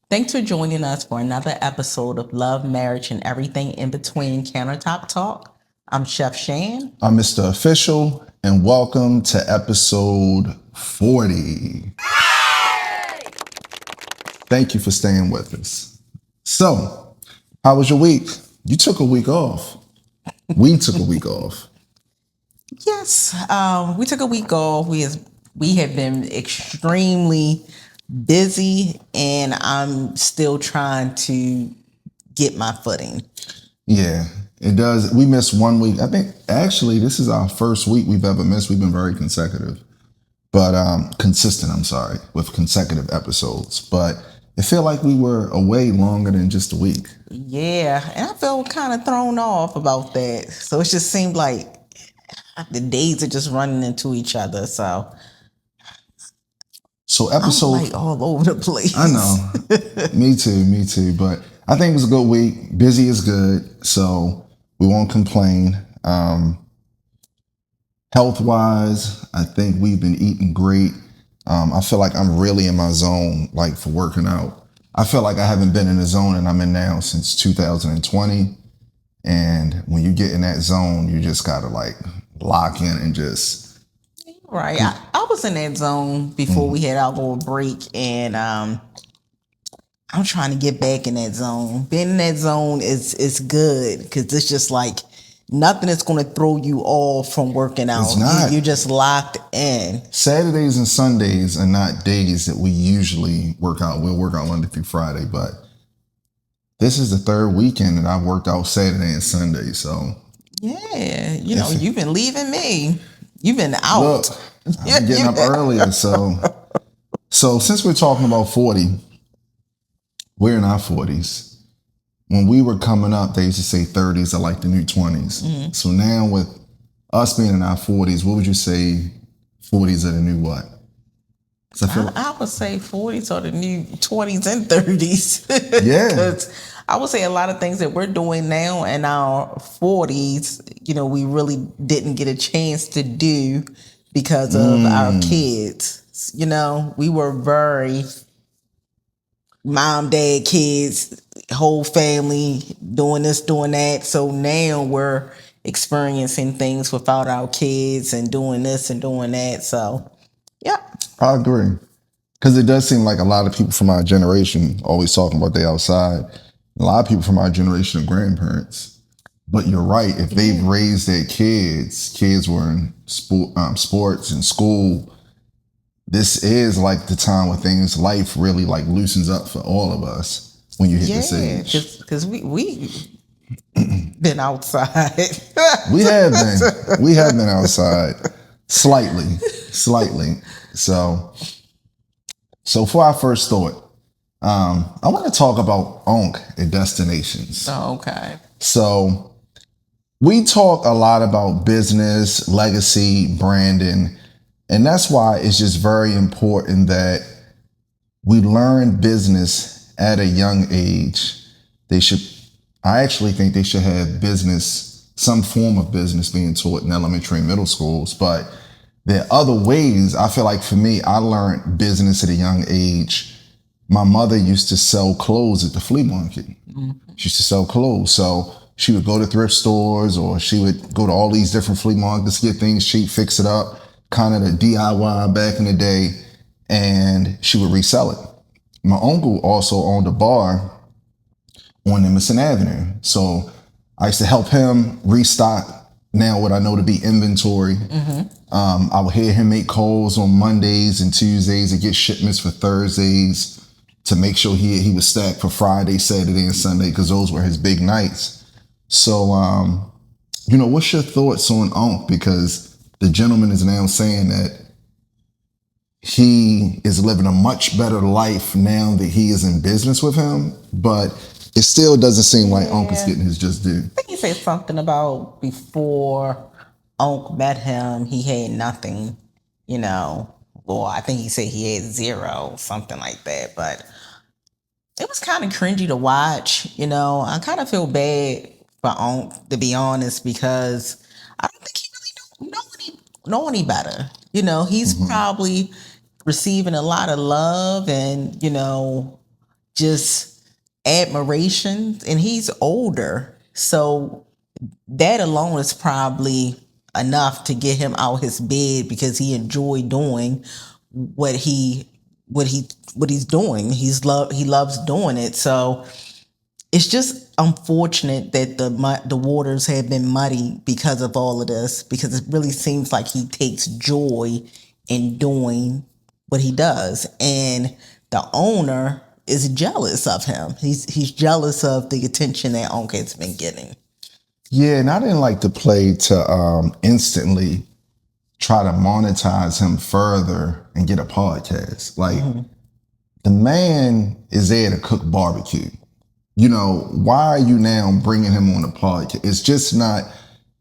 Thanks for joining us for another episode of Love, Marriage, and Everything in Between Countertop Talk. I'm Chef Shan. I'm Mr. Official, and welcome to episode 40. Thank you for staying with us. So, how was your week? You took a week off. We took a week off. Yes, we took a week off. We have been extremely busy, and I'm still trying to get my footing. Yeah, it does. We missed 1 week. I think actually this is our first week we've ever missed. We've been very consecutive, but consistent. I'm sorry, with consecutive episodes. But it felt like we were away longer than just a week. Yeah, and I felt kind of thrown off about that. So it just seemed like the days are just running into each other. So So I'm episode, like all over the place. I know, me too. But I think it was a good week. Busy is good, so we won't complain. Health wise, I think we've been eating great. I feel like I'm really in my zone, like for working out. I feel like I haven't been in the zone and I'm in now since 2020. And when you get in that zone, you just gotta like lock in and just. Right. I was in that zone before we had our little break, and I'm trying to get back in that zone. Being in that zone is good because it's just like nothing is going to throw you off from working out. It's not. You're just locked in. Saturdays and Sundays are not days that we usually work out. We'll work out Monday through Friday, but this is the third weekend that I've worked out Saturday and Sunday. So Yeah, you've been leaving me. You've been out. look, I'm getting up earlier. So since we're talking about 40, we're in our 40s. When we were coming up, they used to say 30s are like the new 20s. So now with us being in our 40s, what would you say 40s are the new what? I would say 40s are the new 20s and 30s. Yeah. Because I would say a lot of things that we're doing now in our 40s, we really didn't get a chance to do because of our kids. We were very mom, dad, kids, whole family, doing this, doing that. So now we're experiencing things without our kids and doing this and doing that. So, yeah. I agree. Because it does seem like a lot of people from our generation always talking about they outside. A lot of people from our generation are grandparents. But you're right. If they've raised their kids were in sports and school, this is like the time where life really like loosens up for all of us when you hit this age. Because we been outside. We have been outside slightly. So for our first thought, I want to talk about Unc at Destinations. Oh, okay. So we talk a lot about business, legacy, branding, and that's why it's just very important that we learn business at a young age. I actually think they should have business, some form of business being taught in elementary and middle schools, but there are other ways. I feel like for me, I learned business at a young age. My mother used to sell clothes at the flea market. She used to sell clothes. So she would go to thrift stores or she would go to all these different flea markets, get things cheap, fix it up, kind of the DIY back in the day, and she would resell it. My uncle also owned a bar on Emerson Avenue. So I used to help him restock now what I know to be inventory. I would hear him make calls on Mondays and Tuesdays and get shipments for Thursdays to make sure he was stacked for Friday, Saturday, and Sunday because those were his big nights. So, what's your thoughts on Unc? Because the gentleman is now saying that he is living a much better life now that he is in business with him, but it still doesn't seem like Unc is getting his just due. I think he said something about before Unc met him, he had nothing, Well, I think he said he had zero, something like that. But it was kind of cringy to watch, I kind of feel bad for Unc, to be honest, because I don't think he really know any better. He's probably receiving a lot of love and, just admiration, and he's older, so that alone is probably enough to get him out his bed because he enjoyed doing what he what he's doing. He loves doing it. So it's just unfortunate that the waters have been muddy because of all of this, because it really seems like he takes joy in doing what he does, and the owner is jealous of him. He's jealous of the attention that Unc has been getting. Yeah, and I didn't like the play to instantly try to monetize him further and get a podcast. Like, the man is there to cook barbecue. You know, why are you now bringing him on a podcast?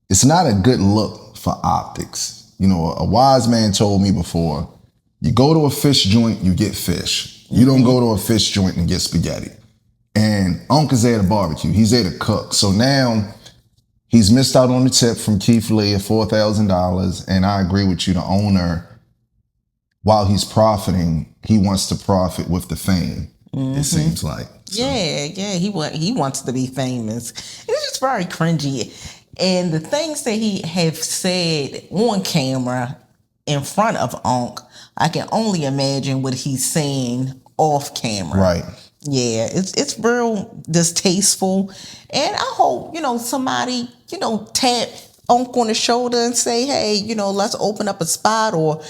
It's not a good look for optics. You know, a wise man told me before, you go to a fish joint, you get fish. You don't go to a fish joint and get spaghetti. And Unc is there to barbecue. He's there to cook. So now he's missed out on the tip from Keith Lee of $4,000. And I agree with you, the owner, while he's profiting, he wants to profit with the fame, it seems like. So. Yeah, he wants to be famous. It's just very cringy, and the things that he have said on camera in front of Unc, I can only imagine what he's saying off camera. Right. Yeah, it's real distasteful, and I hope somebody tap Unc on the shoulder and say, hey, let's open up a spot, or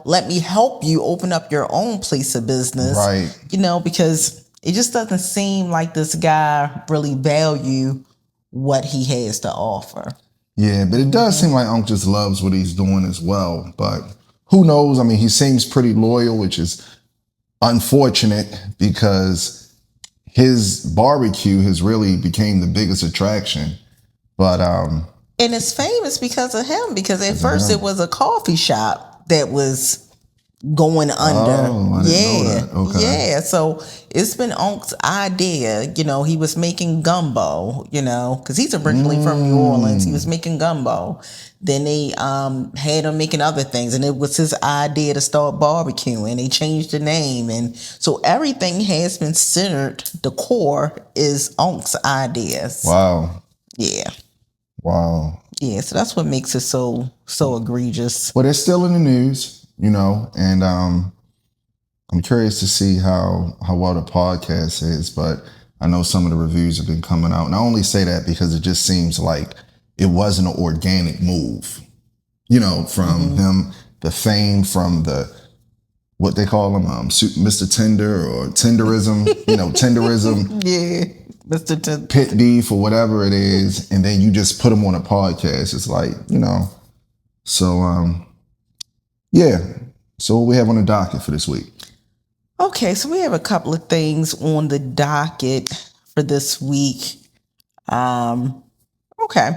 let me help you open up your own place of business. Right. Because it just doesn't seem like this guy really value what he has to offer. Yeah, but it does seem like Unc just loves what he's doing as well. But who knows? I mean, he seems pretty loyal, which is unfortunate because his barbecue has really became the biggest attraction. But and it's famous because of him, because at first it was a coffee shop that was going under. Oh, I didn't know that. Okay. Yeah. So it's been Unc's idea. He was making gumbo, because he's originally from New Orleans. He was making gumbo. Then they had him making other things, and it was his idea to start barbecuing. They changed the name, and so everything has been centered. The core is Unc's ideas. Wow. Yeah. Wow. Yeah. So that's what makes it so egregious. Well, they're still in the news. And I'm curious to see how well the podcast is, but I know some of the reviews have been coming out. And I only say that because it just seems like it wasn't an organic move, from him, the fame from the, what they call him, Mr. Tender or tenderism, tenderism. Yeah. Mr. Tender. Pit beef or whatever it is. And then you just put him on a podcast. It's like, so, yeah. So what we have on the docket for this week? Okay, so we have a couple of things on the docket for this week. Okay.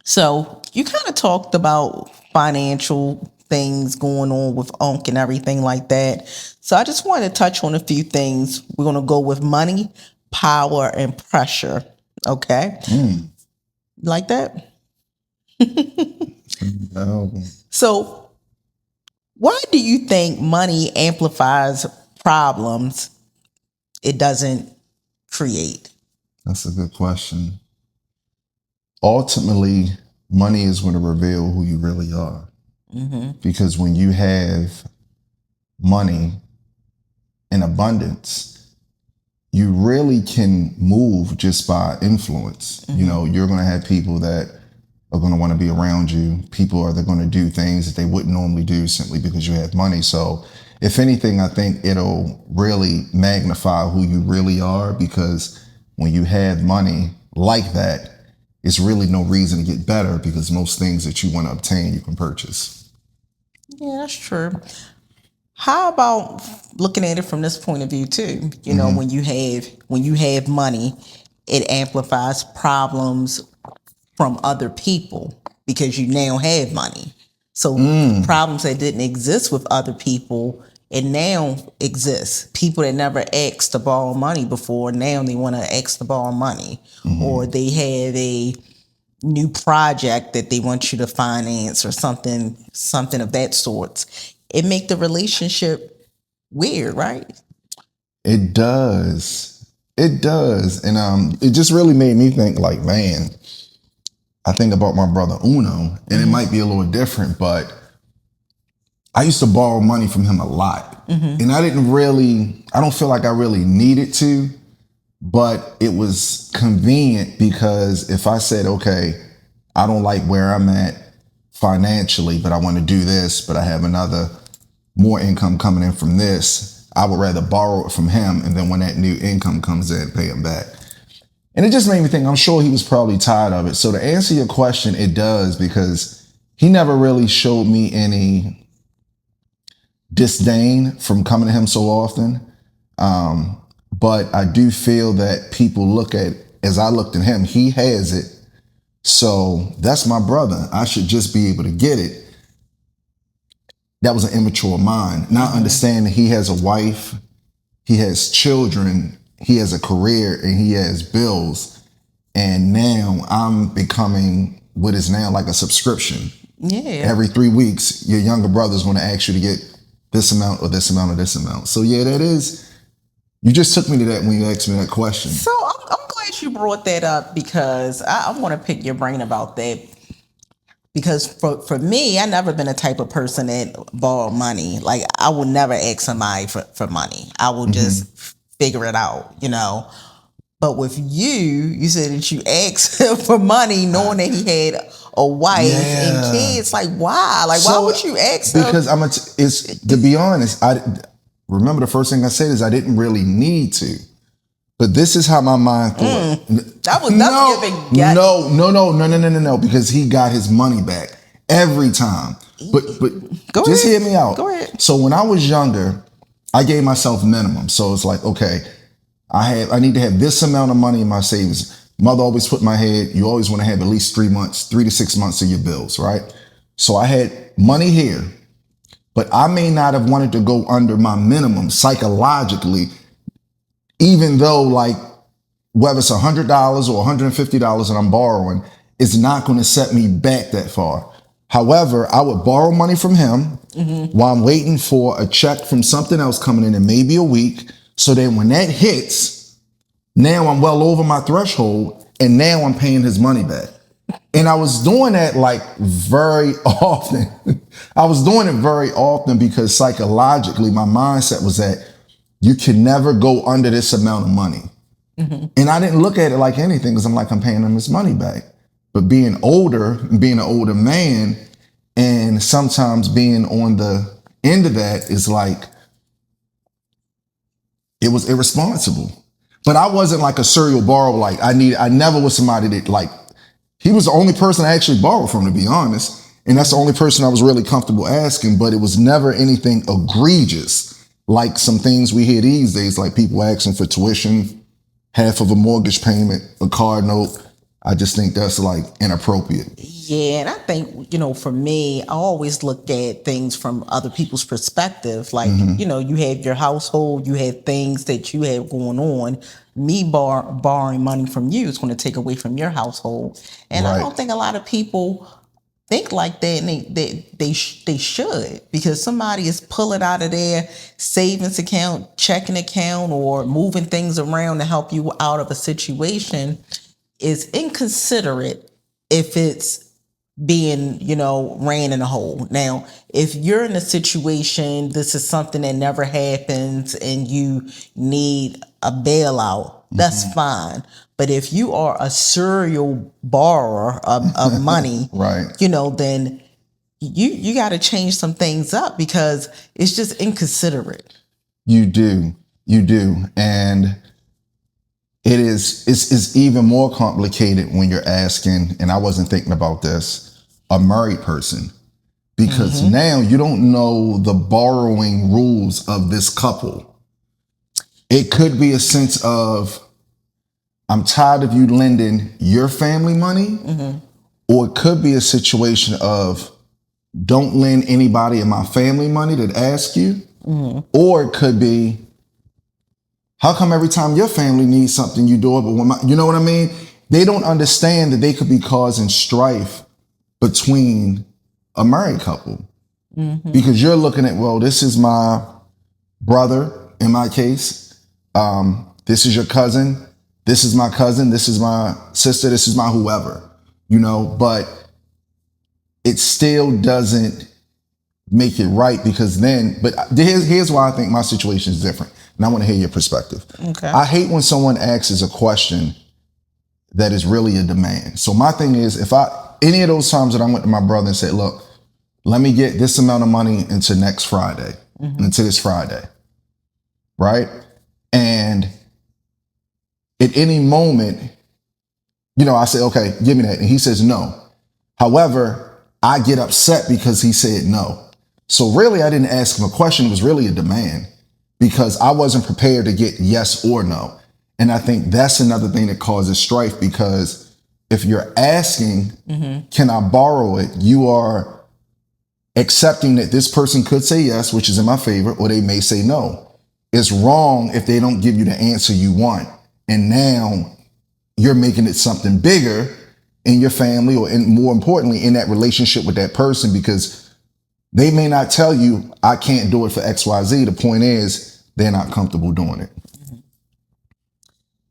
So you kind of talked about financial things going on with Unc and everything like that. So I just wanted to touch on a few things. We're going to go with money, power, and pressure. Okay? Like that? No. So why do you think money amplifies problems it doesn't create? That's a good question. Ultimately, money is going to reveal who you really are. Because when you have money in abundance, you really can move just by influence. You're going to have people that are going to want to be around you. People are going to do things that they wouldn't normally do simply because you have money. So if anything, I think it'll really magnify who you really are, because when you have money like that, it's really no reason to get better, because most things that you want to obtain, you can purchase. Yeah, that's true. How about looking at it from this point of view too? When you have money, it amplifies problems from other people because you now have money. So problems that didn't exist with other people, it now exists. People that never asked to borrow money before, now they want to ask to borrow money. Or they have a new project that they want you to finance, or something of that sort. It make the relationship weird, right? It does. It does. And it just really made me think like, man, I think about my brother Uno, and it might be a little different, but I used to borrow money from him a lot. And I don't feel like I really needed to, but it was convenient because if I said, okay, I don't like where I'm at financially, but I want to do this, but I have another more income coming in from this, I would rather borrow it from him. And then when that new income comes in, pay him back. And it just made me think, I'm sure he was probably tired of it. So to answer your question, it does, because he never really showed me any disdain from coming to him so often. But I do feel that people look at, as I looked at him, he has it. So that's my brother. I should just be able to get it. That was an immature mind. Not understanding he has a wife, he has children, he has a career, and he has bills. And now I'm becoming what is now like a subscription. Yeah. Every 3 weeks, your younger brother's going to ask you to get this amount or this amount or this amount. So yeah, that is, you just took me to that when you asked me that question. So I'm glad you brought that up, because I want to pick your brain about that. Because for me, I never been a type of person that borrow money. Like, I would never ask somebody for money. I will just figure it out, you know. But with you said that you asked for money knowing that he had a wife and kids. Like, why? Like, why would you ask him? Because it's to be honest, I remember the first thing I said is I didn't really need to. But this is how my mind thought. That was no, because he got his money back every time. But Go just ahead. hear me out. Go ahead. So when I was younger, I gave myself minimum. So it's like, okay, I need to have this amount of money in my savings. Mother always put in my head, you always want to have at least 3 to 6 months of your bills, right? So I had money here, but I may not have wanted to go under my minimum psychologically, even though, like, whether it's $100 or $150 that I'm borrowing, it's not going to set me back that far. However, I would borrow money from him while I'm waiting for a check from something else coming in maybe a week. So then when that hits, now I'm well over my threshold, and now I'm paying his money back. And I was doing that like very often. I was doing it very often because psychologically my mindset was that you can never go under this amount of money. And I didn't look at it like anything, because I'm like, I'm paying him his money back. But being older, being an older man, and sometimes being on the end of that is like, it was irresponsible. But I wasn't like a serial borrower. Like I never was somebody that, like, he was the only person I actually borrowed from, to be honest. And that's the only person I was really comfortable asking, but it was never anything egregious. Like some things we hear these days, like people asking for tuition, half of a mortgage payment, a car note. I just think that's like inappropriate. Yeah, and I think, for me, I always look at things from other people's perspective. Like, you have your household, you have things that you have going on. Me borrowing money from you is going to take away from your household. And I don't think a lot of people think like that, and they should, because somebody is pulling out of their savings account, checking account, or moving things around to help you out of a situation is inconsiderate if it's being, ran in a hole. Now, if you're in a situation, this is something that never happens and you need a bailout, that's fine. But if you are a serial borrower of money, then you got to change some things up, because it's just inconsiderate. You do. And it's even more complicated when you're asking, and I wasn't thinking about this, a married person. Because now you don't know the borrowing rules of this couple. It could be a sense of, I'm tired of you lending your family money. Or it could be a situation of, don't lend anybody in my family money that asks you. Or it could be, how come every time your family needs something you do it, but when you know what I mean? They don't understand that they could be causing strife between a married couple. Because you're looking at, well, this is my brother in my case. This is your cousin. This is my cousin. This is my sister. This is my whoever, but it still doesn't make it right because but here's why I think my situation is different. And I want to hear your perspective. Okay. I hate when someone asks a question that is really a demand. So my thing is, if any of those times that I went to my brother and said, look, let me get this amount of money into next Friday, into this Friday, right? And at any moment, I say, okay, give me that. And he says no. However, I get upset because he said no. So really, I didn't ask him a question. It was really a demand because I wasn't prepared to get yes or no. And I think that's another thing that causes strife because if you're asking, can I borrow it? You are accepting that this person could say yes, which is in my favor, or they may say no. It's wrong if they don't give you the answer you want. And now you're making it something bigger in your family or more importantly, in that relationship with that person because they may not tell you, I can't do it for XYZ. The point is, they're not comfortable doing it.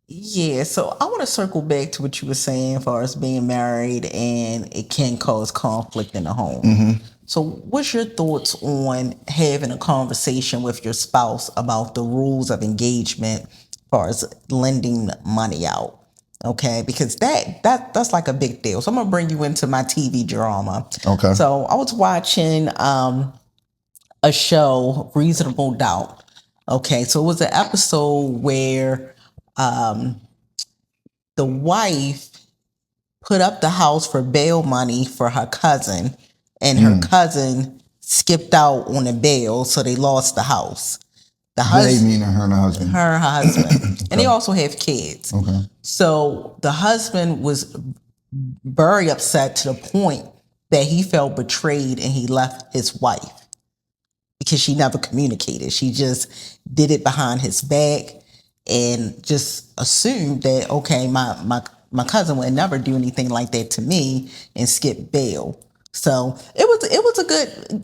Yeah, so I want to circle back to what you were saying as far as being married and it can cause conflict in the home. So what's your thoughts on having a conversation with your spouse about the rules of engagement as far as lending money out? Okay, because that's like a big deal. So I'm gonna bring you into my TV drama. Okay. So I was watching a show, Reasonable Doubt. Okay, so it was an episode where the wife put up the house for bail money for her cousin, and her cousin skipped out on the bail, so they lost the house. The They husband, meaning her and her husband. her husband, and they also have kids. Okay. So the husband was very upset to the point that he felt betrayed and he left his wife because she never communicated. She just did it behind his back and just assumed that, okay, my cousin would never do anything like that to me and skip bail. So it was a good,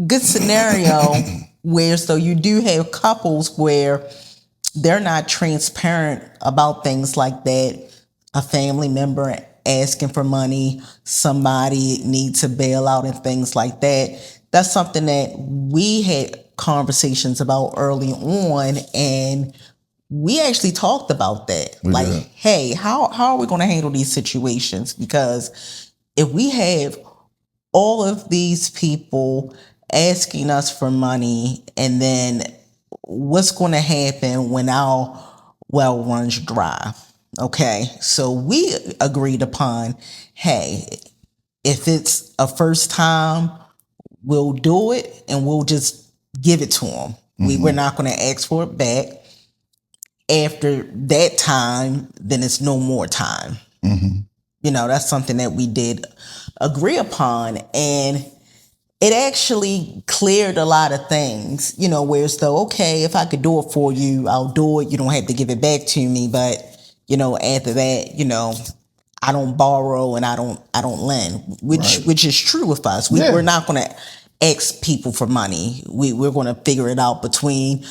good scenario where so you do have couples where they're not transparent about things like that. A family member asking for money, somebody needs a bailout and things like that. That's something that we had conversations about early on, and we actually talked about that. did. Hey, how are we going to handle these situations? Because if we have all of these people asking us for money, and then what's going to happen when our well runs dry? Okay, so we agreed upon, hey, if it's a first time, we'll do it and we'll just give it to them. We're not going to ask for it back. After that time, then it's no more time. That's something that we did agree upon. And it actually cleared a lot of things, where it's though, okay, if I could do it for you, I'll do it. You don't have to give it back to me. But, after that, I don't borrow and I don't lend, which is true with us. We're not going to ask people for money. We're going to figure it out between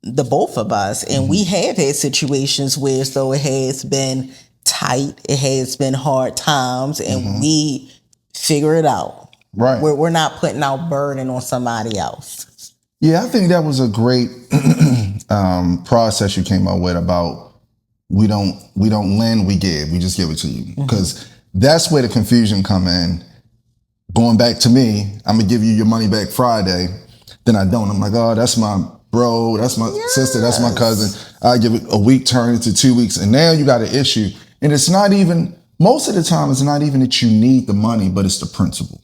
the both of us. And we have had situations where so it has been tight, it has been hard times, and we figure it out. Right. We're not putting our burden on somebody else. Yeah, I think that was a great process you came up with about we don't lend, we give. We just give it to you. Because that's where the confusion come in. Going back to me, I'm going to give you your money back Friday. Then I don't. I'm like, oh, that's my bro. That's my sister. That's my cousin. I give it a week, turn into 2 weeks. And now you got an issue. And it's not even, most of the time, it's not even that you need the money, but it's the principle.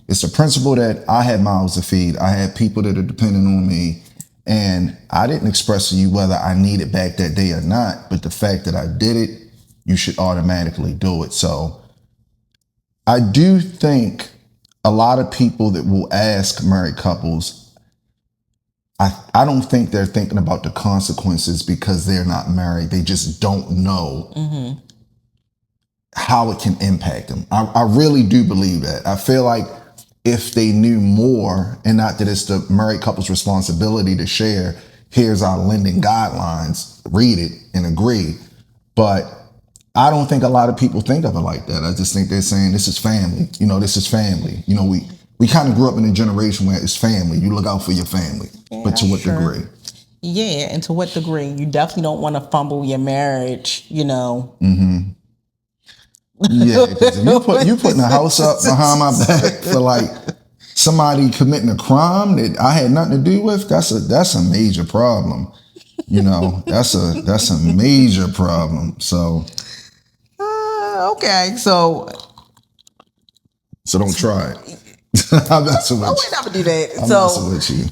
It's the principle that I had mouths to feed. I had people that are depending on me. And I didn't express to you whether I need it back that day or not. But the fact that I did it, you should automatically do it. So I do think a lot of people that will ask married couples, I don't think they're thinking about the consequences because they're not married. They just don't know how it can impact them. I really do believe that. I feel like if they knew more, and not that it's the married couple's responsibility to share, here's our lending guidelines, read it and agree. But I don't think a lot of people think of it like that. I just think they're saying this is family. This is family. We kind of grew up in a generation where it's family. You look out for your family. Yeah, but to what degree? Yeah, and to what degree? You definitely don't want to fumble your marriage, Mm-hmm. Yeah, because if you putting a house up behind my back for like somebody committing a crime that I had nothing to do with, that's a major problem. That's a major problem. So okay, so don't try it. I'm messing with you. I would never do that. I'm messing with you.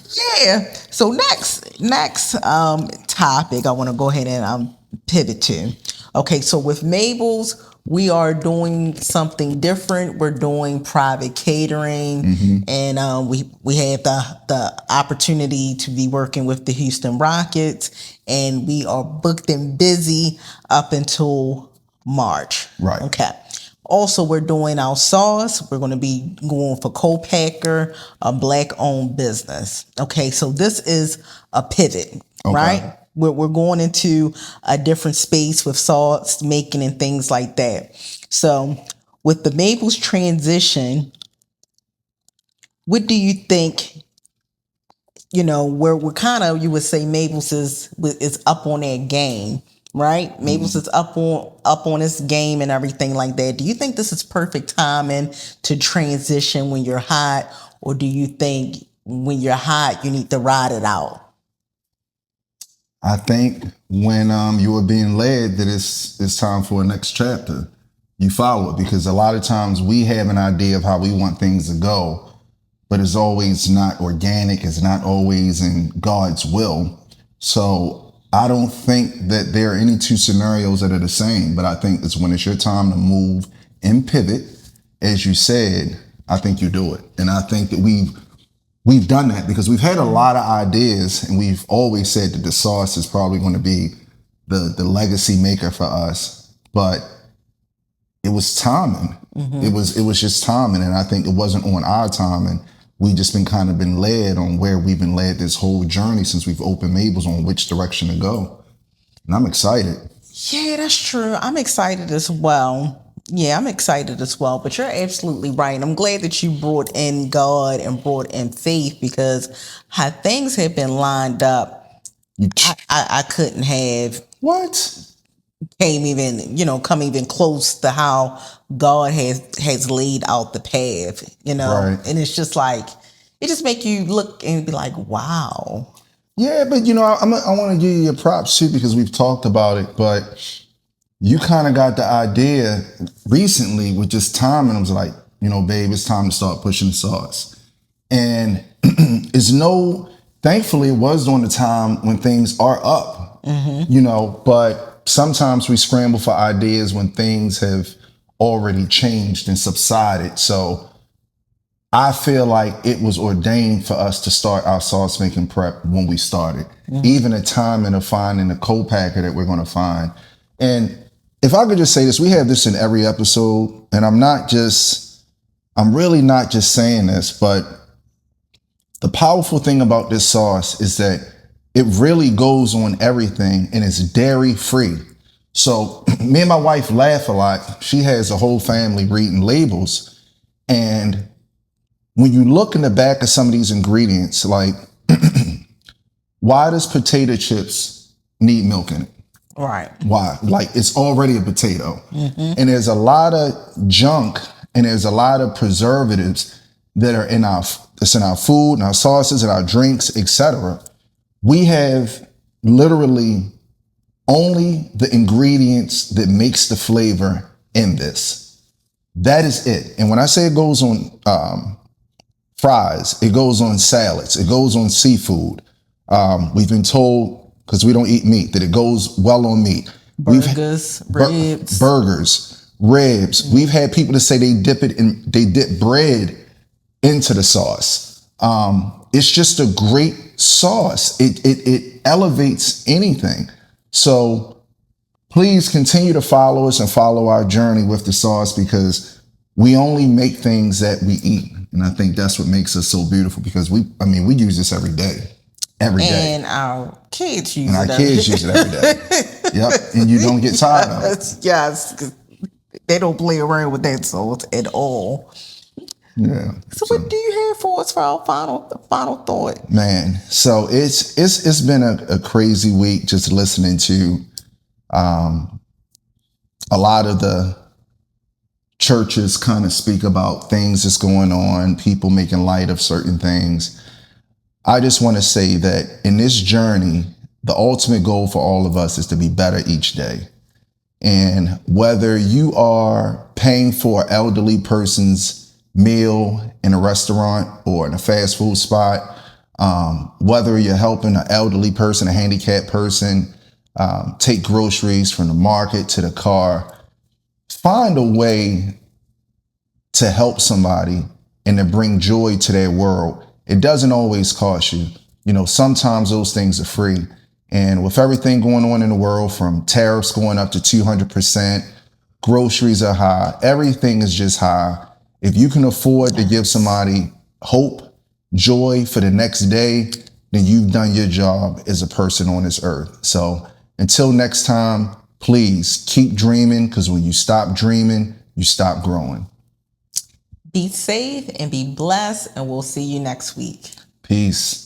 Yeah. So next topic I want to go ahead and pivot to. Okay, so with Mabel's, we are doing something different. We're doing private catering, and we had the opportunity to be working with the Houston Rockets, and we are booked and busy up until March. Right. Okay. Also, we're doing our sauce. We're going to be going for co-packer, a Black-owned business. Okay, so this is a pivot, right? We're going into a different space with sauce making and things like that. So, with the Mabel's transition, what do you think? Where we're kind of, you would say Mabel's is up on their game. Right? Mabel's is up on its game and everything like that. Do you think this is perfect timing to transition when you're hot, or do you think when you're hot you need to ride it out? I think when you are being led that it's time for a next chapter, you follow it, because a lot of times we have an idea of how we want things to go, but it's always not organic. It's not always in God's will. So I don't think that there are any two scenarios that are the same, but I think it's when it's your time to move and pivot, as you said, I think you do it. And I think that we've done that because we've had a lot of ideas, and we've always said that the sauce is probably going to be the legacy maker for us. But it was timing. It was just timing, and I think it wasn't on our timing. We just been led on where we've been led this whole journey since we've opened Mabel's, on which direction to go. And I'm excited. Yeah, that's true. I'm excited as well. Yeah, I'm excited as well. But you're absolutely right. I'm glad that you brought in God and brought in faith, because how things have been lined up, I couldn't have come even close to how God has laid out the path, Right. And it's just like, it just make you look and be like, wow. Yeah, but I want to give you your props too, because we've talked about it, but you kind of got the idea recently with just time, and I was like, babe, it's time to start pushing the sauce. And thankfully it was during the time when things are up, but sometimes we scramble for ideas when things have already changed and subsided. So I feel like it was ordained for us to start our sauce making prep when we started. Even the timing of finding the co-packer that we're going to find. And if I could just say this, we have this in every episode, and I'm really not just saying this, but the powerful thing about this sauce is that it really goes on everything, and it's dairy free. So me and my wife laugh a lot. She has a whole family reading labels. And when you look in the back of some of these ingredients, like why does potato chips need milk in it? Right. Why? Like, it's already a potato. And there's a lot of junk, and there's a lot of preservatives that are in our food and our sauces and our drinks, etc. We have literally only the ingredients that makes the flavor in this. That is it. And when I say it goes on fries, it goes on salads, it goes on seafood. We've been told, because we don't eat meat, that it goes well on meat. Burgers, ribs. Burgers, ribs. We've had people that say they dip bread into the sauce. It's just a great sauce. It elevates anything. So please continue to follow us and follow our journey with the sauce, because we only make things that we eat. And I think that's what makes us so beautiful, because we use this every day. every day. And our kids use And our it every kids use it every day. Yep. And you don't get tired of it. Yes, 'cause they don't play around with that salt at all. Yeah. So what do you have for us for our final thought? Man, so it's been a crazy week just listening to a lot of the churches kind of speak about things that's going on, people making light of certain things. I just want to say that in this journey, the ultimate goal for all of us is to be better each day. And whether you are paying for an elderly person's meal in a restaurant or in a fast food spot, whether you're helping an elderly person, a handicapped person, take groceries from the market to the car, find a way to help somebody and to bring joy to their world. It doesn't always cost you. You know, sometimes those things are free. And with everything going on in the world, from tariffs going up to 200%, groceries are high, everything is just high. If you can afford to give somebody hope, joy for the next day, then you've done your job as a person on this earth. So until next time, please keep dreaming, because when you stop dreaming, you stop growing. Be safe and be blessed, and we'll see you next week. Peace.